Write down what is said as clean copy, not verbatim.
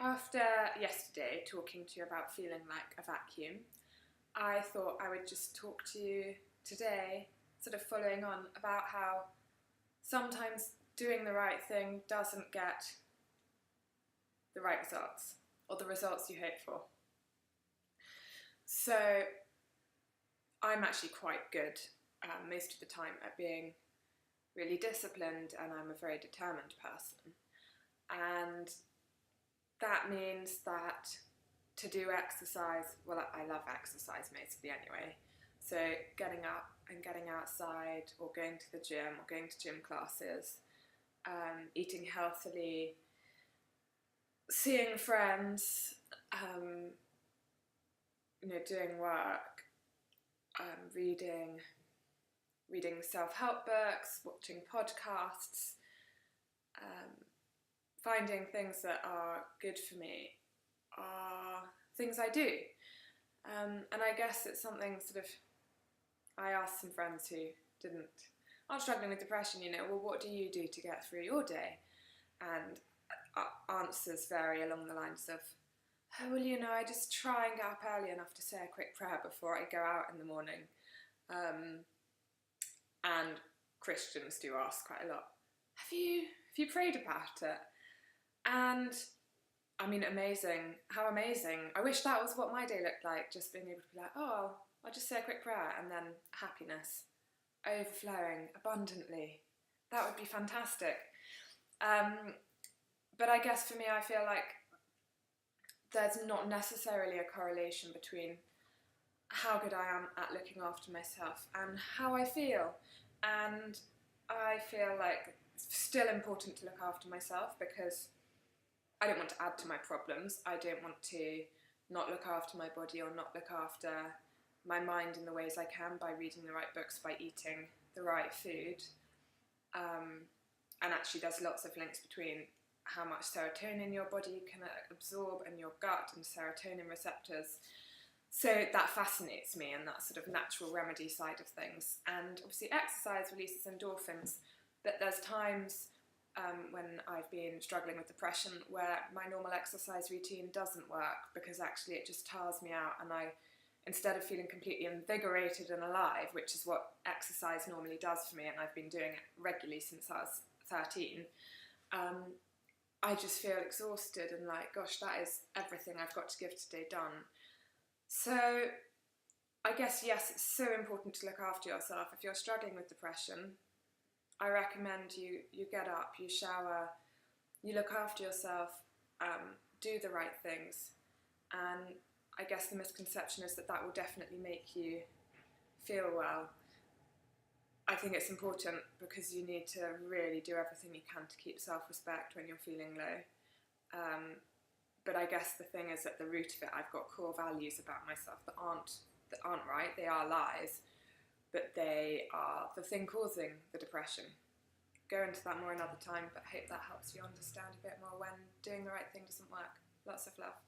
After yesterday talking to you about feeling like a vacuum, I thought I would just talk to you today, sort of following on, about how sometimes doing the right thing doesn't get the right results, or the results you hope for. So I'm actually quite good most of the time at being really disciplined, and I'm a very determined person. And that means that to do exercise, well, I love exercise mostly anyway, so getting up and getting outside, or going to the gym, or going to gym classes, eating healthily, seeing friends, doing work, reading self-help books, watching podcasts, finding things that are good for me are things I do. And I guess it's something I asked some friends who aren't struggling with depression, well, what do you do to get through your day? And answers vary along the lines of, oh, well, I just try and get up early enough to say a quick prayer before I go out in the morning. And Christians do ask quite a lot, have you prayed about it? And I mean, amazing, how amazing. I wish that was what my day looked like, just being able to be like, oh, I'll just say a quick prayer, and then happiness, overflowing abundantly. That would be fantastic. But I guess for me, I feel like there's not necessarily a correlation between how good I am at looking after myself and how I feel. And I feel like it's still important to look after myself, because I don't want to add to my problems. I don't want to not look after my body or not look after my mind in the ways I can by reading the right books, by eating the right food. And actually there's lots of links between how much serotonin your body can absorb and your gut and serotonin receptors. So that fascinates me, and that sort of natural remedy side of things. And obviously exercise releases endorphins, but there's times when I've been struggling with depression where my normal exercise routine doesn't work, because actually it just tires me out, and instead of feeling completely invigorated and alive, which is what exercise normally does for me, and I've been doing it regularly since I was 13, I just feel exhausted and like, gosh, that is everything I've got to give today done. So I guess, yes, it's so important to look after yourself. If you're struggling with depression, I recommend you get up, you shower, you look after yourself, do the right things. And I guess the misconception is that will definitely make you feel well. I think it's important because you need to really do everything you can to keep self-respect when you're feeling low. But I guess the thing is, at the root of it, I've got core values about myself that aren't right. They are lies, but they are the thing causing the depression. Go into that more another time, but I hope that helps you understand a bit more when doing the right thing doesn't work. Lots of love.